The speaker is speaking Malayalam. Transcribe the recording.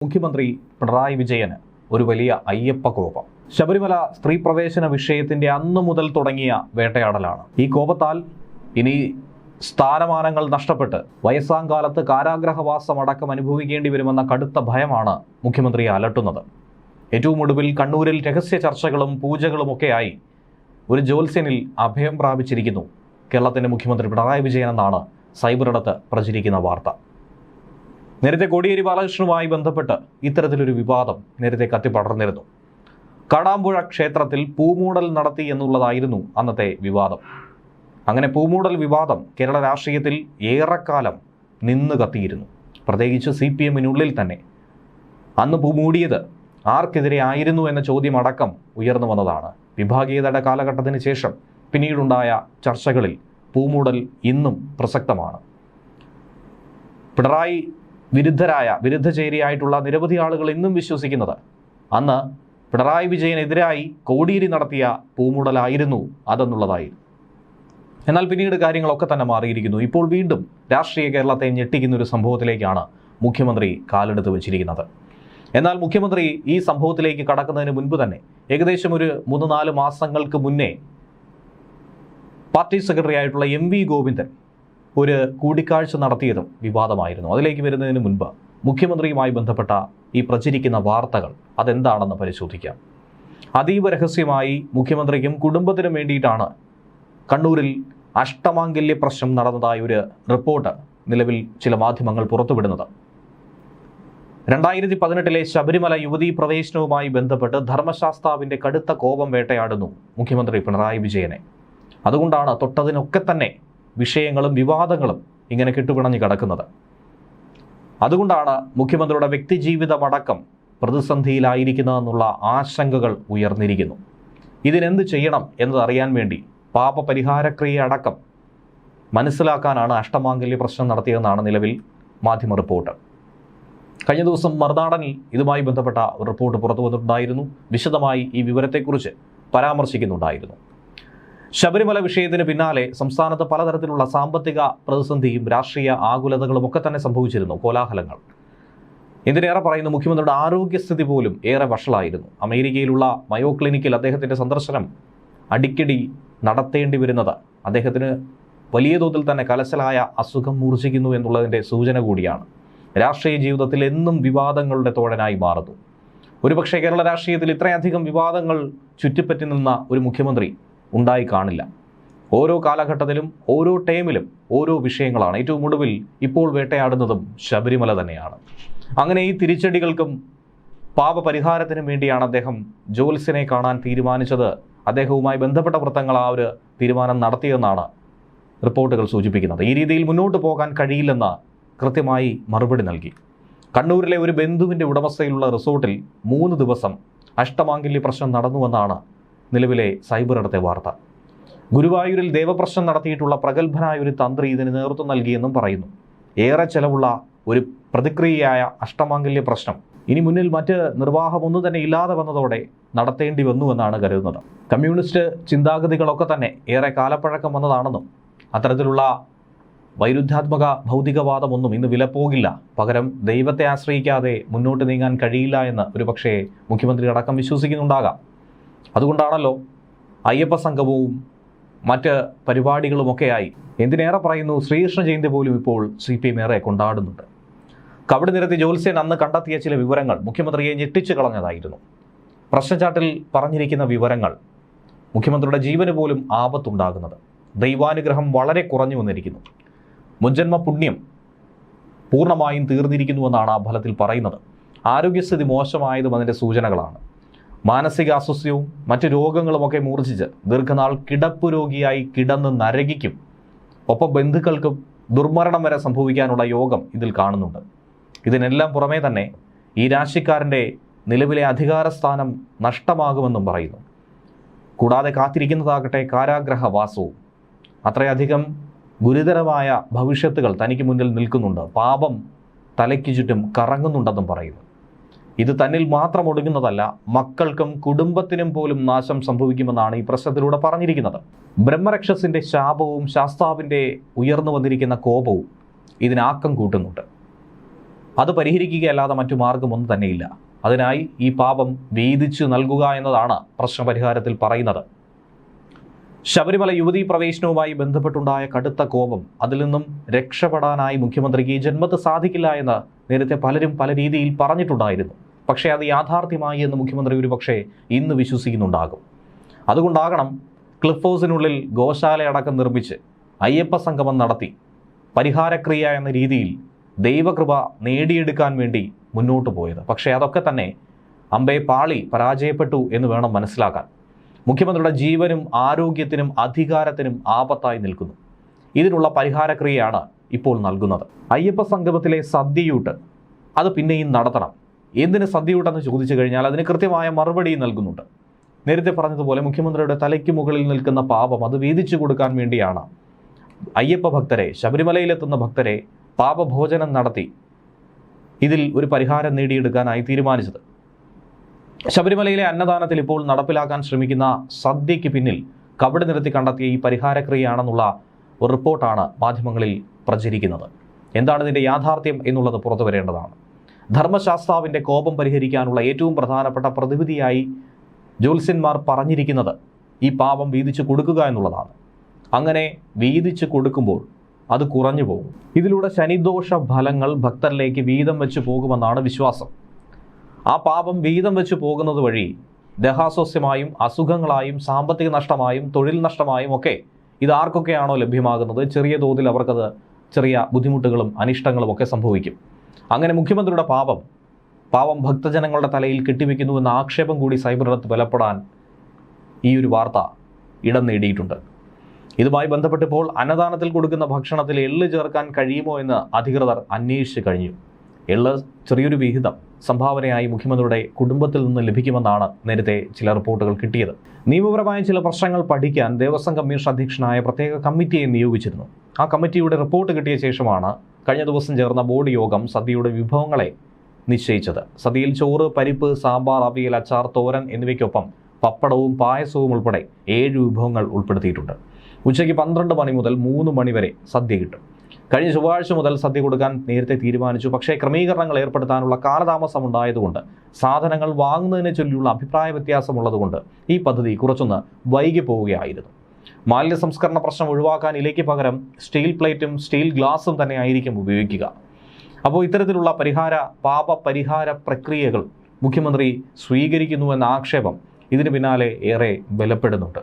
മുഖ്യമന്ത്രി പിണറായി വിജയന് ഒരു വലിയ അയ്യപ്പ കോപം. ശബരിമല സ്ത്രീ പ്രവേശന വിഷയത്തിന്റെ അന്നു മുതൽ തുടങ്ങിയ വേട്ടയാടലാണ്. ഈ കോപത്താൽ ഇനി സ്ഥാനമാനങ്ങൾ നഷ്ടപ്പെട്ട് വയസ്സാങ്കാലത്ത് കാരാഗ്രഹവാസം അടക്കം അനുഭവിക്കേണ്ടി വരുമെന്ന കടുത്ത ഭയമാണ് മുഖ്യമന്ത്രിയെ അലട്ടുന്നത്. ഏറ്റവും ഒടുവിൽ കണ്ണൂരിൽ രഹസ്യ ചർച്ചകളും പൂജകളുമൊക്കെയായി ഒരു ജ്യോത്സ്യനിൽ അഭയം പ്രാപിച്ചിരിക്കുന്നു കേരളത്തിന്റെ മുഖ്യമന്ത്രി പിണറായി വിജയൻ എന്നാണ് സൈബറിടത്ത് പ്രചരിക്കുന്ന വാർത്ത. നേരത്തെ കോടിയേരി ബാലകൃഷ്ണനുമായി ബന്ധപ്പെട്ട് ഇത്തരത്തിലൊരു വിവാദം നേരത്തെ കത്തിപ്പടർന്നിരുന്നു. കാടാമ്പുഴ ക്ഷേത്രത്തിൽ പൂമൂടൽ നടത്തി എന്നുള്ളതായിരുന്നു അന്നത്തെ വിവാദം. അങ്ങനെ പൂമൂടൽ വിവാദം കേരള രാഷ്ട്രീയത്തിൽ ഏറെക്കാലം നിന്ന് കത്തിയിരുന്നു. പ്രത്യേകിച്ച് CPM-നുള്ളിൽ തന്നെ അന്ന് പൂമൂടിയത് ആർക്കെതിരെ ആയിരുന്നു എന്ന ചോദ്യം അടക്കം ഉയർന്നു വന്നതാണ്. വിഭാഗീയതയുടെ കാലഘട്ടത്തിന് ശേഷം പിന്നീടുണ്ടായ ചർച്ചകളിൽ പൂമൂടൽ ഇന്നും പ്രസക്തമാണ്. പിണറായി വിരുദ്ധചേരിയായിട്ടുള്ള നിരവധി ആളുകൾ ഇന്നും വിശ്വസിക്കുന്നത് അന്ന് പിണറായി വിജയനെതിരായി കോടിയേരി നടത്തിയ പൂമൂടലായിരുന്നു അതെന്നുള്ളതായിരുന്നു. എന്നാൽ പിന്നീട് കാര്യങ്ങളൊക്കെ തന്നെ മാറിയിരിക്കുന്നു. ഇപ്പോൾ വീണ്ടും രാഷ്ട്രീയ കേരളത്തെ ഞെട്ടിക്കുന്ന ഒരു സംഭവത്തിലേക്കാണ് മുഖ്യമന്ത്രി കാലെടുത്ത് വെച്ചിരിക്കുന്നത്. എന്നാൽ മുഖ്യമന്ത്രി ഈ സംഭവത്തിലേക്ക് കടക്കുന്നതിന് മുൻപ് തന്നെ ഏകദേശം ഒരു 3-4 മാസങ്ങൾക്ക് മുന്നേ പാർട്ടി സെക്രട്ടറി ആയിട്ടുള്ള MV ഗോവിന്ദൻ ഒരു കൂടിക്കാഴ്ച നടത്തിയതും വിവാദമായിരുന്നു. അതിലേക്ക് വരുന്നതിന് മുൻപ് മുഖ്യമന്ത്രിയുമായി ബന്ധപ്പെട്ട ഈ പ്രചരിക്കുന്ന വാർത്തകൾ അതെന്താണെന്ന് പരിശോധിക്കാം. അതീവ രഹസ്യമായി മുഖ്യമന്ത്രിക്കും കുടുംബത്തിനും വേണ്ടിയിട്ടാണ് കണ്ണൂരിൽ അഷ്ടമാംഗല്യ പ്രശ്നം നടന്നതായ ഒരു റിപ്പോർട്ട് നിലവിൽ ചില മാധ്യമങ്ങൾ പുറത്തുവിടുന്നത്. 2018 ശബരിമല യുവതീ പ്രവേശനവുമായി ബന്ധപ്പെട്ട് ധർമ്മശാസ്താവിന്റെ കടുത്ത കോപം വേട്ടയാടുന്നു മുഖ്യമന്ത്രി പിണറായി വിജയനെ. അതുകൊണ്ടാണ് തൊട്ടതിനൊക്കെ തന്നെ വിഷയങ്ങളും വിവാദങ്ങളും ഇങ്ങനെ കെട്ടുപിണഞ്ഞു കിടക്കുന്നത്. അതുകൊണ്ടാണ് മുഖ്യമന്ത്രിയുടെ വ്യക്തിജീവിതമടക്കം പ്രതിസന്ധിയിലായിരിക്കുന്നതെന്നുള്ള ആശങ്കകൾ ഉയർന്നിരിക്കുന്നു. ഇതിനെന്ത് ചെയ്യണം എന്നതറിയാൻ വേണ്ടി പാപപരിഹാരക്രിയ അടക്കം മനസ്സിലാക്കാനാണ് അഷ്ടമാംഗല്യ പ്രശ്നം നടത്തിയതെന്നാണ് നിലവിൽ മാധ്യമ റിപ്പോർട്ട്. കഴിഞ്ഞ ദിവസം മറുനാടനിൽ ഇതുമായി ബന്ധപ്പെട്ട ഒരു റിപ്പോർട്ട് പുറത്തു വന്നിട്ടുണ്ടായിരുന്നു. വിശദമായി ഈ വിവരത്തെക്കുറിച്ച് പരാമർശിക്കുന്നുണ്ടായിരുന്നു. ശബരിമല വിഷയത്തിന് പിന്നാലെ സംസ്ഥാനത്ത് പലതരത്തിലുള്ള സാമ്പത്തിക പ്രതിസന്ധിയും രാഷ്ട്രീയ ആകുലതകളും ഒക്കെ തന്നെ സംഭവിച്ചിരുന്നു, കോലാഹലങ്ങൾ. എന്തിനേറെ പറയുന്നു, മുഖ്യമന്ത്രിയുടെ ആരോഗ്യസ്ഥിതി പോലും ഏറെ വഷളായിരുന്നു. അമേരിക്കയിലുള്ള മയോ ക്ലിനിക്കിൽ അദ്ദേഹത്തിൻ്റെ സന്ദർശനം അടിക്കടി നടത്തേണ്ടി വരുന്നത് അദ്ദേഹത്തിന് വലിയ തോതിൽ തന്നെ കലശലായ അസുഖം മൂർച്ഛിക്കുന്നു എന്നുള്ളതിൻ്റെ സൂചന കൂടിയാണ്. രാഷ്ട്രീയ ജീവിതത്തിൽ എന്നും വിവാദങ്ങളുടെ തോഴനായി മാറുന്നു. ഒരുപക്ഷെ കേരള രാഷ്ട്രീയത്തിൽ ഇത്രയധികം വിവാദങ്ങൾ ചുറ്റിപ്പറ്റി നിന്ന ഒരു മുഖ്യമന്ത്രി ഉണ്ടായി കാണില്ല. ഓരോ കാലഘട്ടത്തിലും ഓരോ ടൈമിലും ഓരോ വിഷയങ്ങളാണ്. ഏറ്റവും ഒടുവിൽ ഇപ്പോൾ വേട്ടയാടുന്നതും ശബരിമല തന്നെയാണ്. അങ്ങനെ ഈ തിരിച്ചടികൾക്കും പാപപരിഹാരത്തിനും വേണ്ടിയാണ് അദ്ദേഹം ജ്യോത്സ്യനെ കാണാൻ തീരുമാനിച്ചത്. അദ്ദേഹവുമായി ബന്ധപ്പെട്ട വൃത്തങ്ങൾ ആ ഒരു തീരുമാനം നടത്തിയെന്നാണ് റിപ്പോർട്ടുകൾ സൂചിപ്പിക്കുന്നത്. ഈ രീതിയിൽ മുന്നോട്ട് പോകാൻ കഴിയില്ലെന്ന് കൃത്യമായി മറുപടി നൽകി. കണ്ണൂരിലെ ഒരു ബന്ധുവിൻ്റെ ഉടമസ്ഥയിലുള്ള റിസോർട്ടിൽ 3 ദിവസം അഷ്ടമാംഗല്യ പ്രശ്നം നടന്നുവെന്നാണ് നിലവിലെ സൈബറിടത്തെ വാർത്ത. ഗുരുവായൂരിൽ ദേവപ്രശ്നം നടത്തിയിട്ടുള്ള പ്രഗത്ഭനായ ഒരു തന്ത്രി ഇതിന് നേതൃത്വം നൽകിയെന്നും പറയുന്നു. ഏറെ ചെലവുള്ള ഒരു പ്രതിക്രിയയായ അഷ്ടമാംഗല്യ പ്രശ്നം ഇനി മുന്നിൽ മറ്റ് നിർവാഹമൊന്നും തന്നെ ഇല്ലാതെ വന്നതോടെ നടത്തേണ്ടി വന്നുവെന്നാണ് കരുതുന്നത്. കമ്മ്യൂണിസ്റ്റ് ചിന്താഗതികളൊക്കെ തന്നെ ഏറെ കാലപ്പഴക്കം വന്നതാണെന്നും അത്തരത്തിലുള്ള വൈരുദ്ധ്യാത്മക ഭൗതികവാദമൊന്നും ഇന്ന് വിലപ്പോകില്ല, പകരം ദൈവത്തെ ആശ്രയിക്കാതെ മുന്നോട്ട് നീങ്ങാൻ കഴിയില്ല എന്ന് ഒരുപക്ഷേ മുഖ്യമന്ത്രി അടക്കം വിശ്വസിക്കുന്നുണ്ടാകാം. അതുകൊണ്ടാണല്ലോ അയ്യപ്പ സംഗമവും മറ്റ് പരിപാടികളുമൊക്കെയായി എന്തിനേറെ പറയുന്നു ശ്രീകൃഷ്ണ ജയന്തി പോലും ഇപ്പോൾ CPM ഏറെ കൊണ്ടാടുന്നുണ്ട്. കബഡി നിരത്തി ജ്യോത്സ്യൻ അന്ന് കണ്ടെത്തിയ ചില വിവരങ്ങൾ മുഖ്യമന്ത്രിയെ ഞെട്ടിച്ചു കളഞ്ഞതായിരുന്നു. പ്രശ്നചാട്ടിൽ പറഞ്ഞിരിക്കുന്ന വിവരങ്ങൾ മുഖ്യമന്ത്രിയുടെ ജീവന് പോലും ആപത്തുണ്ടാകുന്നത്. ദൈവാനുഗ്രഹം വളരെ കുറഞ്ഞു വന്നിരിക്കുന്നു. മുൻജന്മ പുണ്യം പൂർണ്ണമായും തീർന്നിരിക്കുന്നുവെന്നാണ് ആ ഫലത്തിൽ പറയുന്നത്. ആരോഗ്യസ്ഥിതി മോശമായതും അതിൻ്റെ സൂചനകളാണ്. മാനസിക അസ്വസ്ഥവും മറ്റ് രോഗങ്ങളുമൊക്കെ മൂർച്ഛിച്ച് ദീർഘനാൾ കിടപ്പ് രോഗിയായി കിടന്ന് നരകിക്കും. ഒപ്പം ബന്ധുക്കൾക്കും ദുർമരണം വരെ സംഭവിക്കാനുള്ള യോഗം ഇതിൽ കാണുന്നുണ്ട്. ഇതിനെല്ലാം പുറമേ തന്നെ ഈ രാശിക്കാരൻ്റെ നിലവിലെ അധികാരസ്ഥാനം നഷ്ടമാകുമെന്നും പറയുന്നു. കൂടാതെ കാത്തിരിക്കുന്നതാകട്ടെ കാരാഗ്രഹവാസവും. അത്രയധികം ഗുരുതരമായ ഭവിഷ്യത്തുകൾ തനിക്ക് മുന്നിൽ നിൽക്കുന്നുണ്ട്. പാപം തലയ്ക്ക് ചുറ്റും കറങ്ങുന്നുണ്ടെന്നും പറയുന്നു. ഇത് തന്നിൽ മാത്രം ഒടുങ്ങുന്നതല്ല, മക്കൾക്കും കുടുംബത്തിനും പോലും നാശം സംഭവിക്കുമെന്നാണ് ഈ പ്രശ്നത്തിലൂടെ പറഞ്ഞിരിക്കുന്നത്. ബ്രഹ്മരക്ഷസിന്റെ ശാപവും ശാസ്താവിൻ്റെ ഉയർന്നു വന്നിരിക്കുന്ന കോപവും ഇതിനാക്കം കൂട്ടുന്നുണ്ട്. അത് പരിഹരിക്കുകയല്ലാതെ മറ്റു മാർഗമൊന്നും തന്നെയില്ല. അതിനായി ഈ പാപം വീതിച്ചു നൽകുക എന്നതാണ് പ്രശ്നപരിഹാരത്തിൽ പറയുന്നത്. ശബരിമല യുവതീ പ്രവേശനവുമായി ബന്ധപ്പെട്ടുണ്ടായ കടുത്ത കോപം, അതിൽ നിന്നും രക്ഷപ്പെടാനായി മുഖ്യമന്ത്രിക്ക് ഈ ജന്മത്ത് സാധിക്കില്ല എന്ന് നേരത്തെ പലരും പല രീതിയിൽ പറഞ്ഞിട്ടുണ്ടായിരുന്നു. പക്ഷേ അത് യാഥാർത്ഥ്യമായി എന്ന് മുഖ്യമന്ത്രി ഒരുപക്ഷെ ഇന്ന് വിശ്വസിക്കുന്നുണ്ടാകും. അതുകൊണ്ടാകണം ക്ലിഫ് ഹൗസിനുള്ളിൽ ഗോശാലയടക്കം നിർമ്മിച്ച് അയ്യപ്പ സംഗമം നടത്തി പരിഹാരക്രിയ എന്ന രീതിയിൽ ദൈവകൃപ നേടിയെടുക്കാൻ വേണ്ടി മുന്നോട്ട് പോയത്. പക്ഷേ അതൊക്കെ തന്നെ അമ്പേ പാളി പരാജയപ്പെട്ടു എന്ന് വേണം മനസ്സിലാക്കാൻ. മുഖ്യമന്ത്രിയുടെ ജീവനും ആരോഗ്യത്തിനും അധികാരത്തിനും ആപത്തായി നിൽക്കുന്നു. ഇതിനുള്ള പരിഹാരക്രിയയാണ് ഇപ്പോൾ നൽകുന്നത്. അയ്യപ്പ സംഗമത്തിലെ സദ്യയൂട്ട് അത് പിന്നെയും നടത്തണം. എന്തിന് സദ്യയൂട്ടെന്ന് ചോദിച്ചു കഴിഞ്ഞാൽ അതിന് കൃത്യമായ മറുപടി നൽകുന്നുണ്ട്. നേരത്തെ പറഞ്ഞതുപോലെ മുഖ്യമന്ത്രിയുടെ തലയ്ക്ക് മുകളിൽ നിൽക്കുന്ന പാപം അത് വീതിച്ചു കൊടുക്കാൻ വേണ്ടിയാണ് അയ്യപ്പ ഭക്തരെ, ശബരിമലയിലെത്തുന്ന ഭക്തരെ പാപഭോജനം നടത്തി ഇതിൽ ഒരു പരിഹാരം നേടിയെടുക്കാനായി തീരുമാനിച്ചത്. ശബരിമലയിലെ അന്നദാനത്തിൽ ഇപ്പോൾ നടപ്പിലാക്കാൻ ശ്രമിക്കുന്ന സദ്യയ്ക്ക് പിന്നിൽ കപടി നിരത്തി കണ്ടെത്തിയ ഈ പരിഹാരക്രിയയാണെന്നുള്ള ഒരു റിപ്പോർട്ടാണ് മാധ്യമങ്ങളിൽ പ്രചരിക്കുന്നത്. എന്താണ് ഇതിൻ്റെ യാഥാർത്ഥ്യം എന്നുള്ളത് പുറത്തു വരേണ്ടതാണ്. ധർമ്മശാസ്താവിൻ്റെ കോപം പരിഹരിക്കാനുള്ള ഏറ്റവും പ്രധാനപ്പെട്ട പ്രതിവിധിയായി ജ്യോത്സ്യന്മാർ പറഞ്ഞിരിക്കുന്നത് ഈ പാപം വീതിച്ചു കൊടുക്കുക എന്നുള്ളതാണ്. അങ്ങനെ വീതിച്ചു കൊടുക്കുമ്പോൾ അത് കുറഞ്ഞു പോകും. ഇതിലൂടെ ശനിദോഷ ഫലങ്ങൾ ഭക്തരിലേക്ക് വീതം വെച്ച് പോകുമെന്നാണ് വിശ്വാസം. ആ പാപം വീതം വെച്ച് പോകുന്നത് വഴി ദഹാസ്വാസ്ഥ്യമായും അസുഖങ്ങളായും സാമ്പത്തിക നഷ്ടമായും തൊഴിൽ നഷ്ടമായും ഒക്കെ ഇതാർക്കൊക്കെയാണോ ലഭ്യമാകുന്നത് ചെറിയ തോതിൽ അവർക്കത് ചെറിയ ബുദ്ധിമുട്ടുകളും അനിഷ്ടങ്ങളും ഒക്കെ സംഭവിക്കും. അങ്ങനെ മുഖ്യമന്ത്രിയുടെ പാവം ഭക്തജനങ്ങളുടെ തലയിൽ കെട്ടിവെക്കുന്നുവെന്ന ആക്ഷേപം കൂടി സൈബറിടത്ത് ബലപ്പെടാൻ ഈ ഒരു വാർത്ത ഇടം നേടിയിട്ടുണ്ട്. ഇതുമായി ബന്ധപ്പെട്ടിപ്പോൾ അന്നദാനത്തിൽ കൊടുക്കുന്ന ഭക്ഷണത്തിൽ എള്ള് ചേർക്കാൻ കഴിയുമോ എന്ന് അധികൃതർ അന്വേഷിച്ച് കഴിഞ്ഞു. എള്ള് ചെറിയൊരു വിഹിതം സംഭാവനയായി മുഖ്യമന്ത്രിയുടെ കുടുംബത്തിൽ നിന്ന് ലഭിക്കുമെന്നാണ് നേരത്തെ ചില റിപ്പോർട്ടുകൾ കിട്ടിയത്. നിയമപരമായ ചില പ്രശ്നങ്ങൾ പഠിക്കാൻ ദേവസ്വം കമ്മീഷൻ അധ്യക്ഷനായ പ്രത്യേക കമ്മിറ്റിയെ നിയോഗിച്ചിരുന്നു. ആ കമ്മിറ്റിയുടെ റിപ്പോർട്ട് കിട്ടിയ ശേഷമാണ് കഴിഞ്ഞ ദിവസം ചേർന്ന ബോർഡ് യോഗം സദ്യയുടെ വിഭവങ്ങളെ നിശ്ചയിച്ചത്. സദ്യയിൽ ചോറ്, പരിപ്പ്, സാമ്പാർ, അവിയൽ, അച്ചാർ, തോരൻ എന്നിവയ്ക്കൊപ്പം പപ്പടവും പായസവും ഉൾപ്പെടെ 7 വിഭവങ്ങൾ ഉൾപ്പെടുത്തിയിട്ടുണ്ട്. ഉച്ചയ്ക്ക് 12 മണി മുതൽ 3 മണി വരെ സദ്യ കിട്ടും. കഴിഞ്ഞ ചൊവ്വാഴ്ച മുതൽ സദ്യ കൊടുക്കാൻ നേരത്തെ തീരുമാനിച്ചു. പക്ഷേ ക്രമീകരണങ്ങൾ ഏർപ്പെടുത്താനുള്ള കാലതാമസം ഉണ്ടായതുകൊണ്ട്, സാധനങ്ങൾ വാങ്ങുന്നതിനെ ചൊല്ലിയുള്ള അഭിപ്രായ വ്യത്യാസമുള്ളതുകൊണ്ട് ഈ പദ്ധതി കുറച്ചൊന്ന് വൈകി പോവുകയായിരുന്നു. മാലിന്യ സംസ്കരണ പ്രശ്നം ഒഴിവാക്കാൻ ഇലയ്ക്ക് പകരം സ്റ്റീൽ പ്ലേറ്റും സ്റ്റീൽ ഗ്ലാസും തന്നെ ആയിരിക്കും ഉപയോഗിക്കുക. അപ്പോൾ ഇത്തരത്തിലുള്ള പാപ പരിഹാര പ്രക്രിയകൾ മുഖ്യമന്ത്രി സ്വീകരിക്കുന്നുവെന്ന ആക്ഷേപം ഇതിന് പിന്നാലെ ഏറെ ബലപ്പെടുന്നുണ്ട്.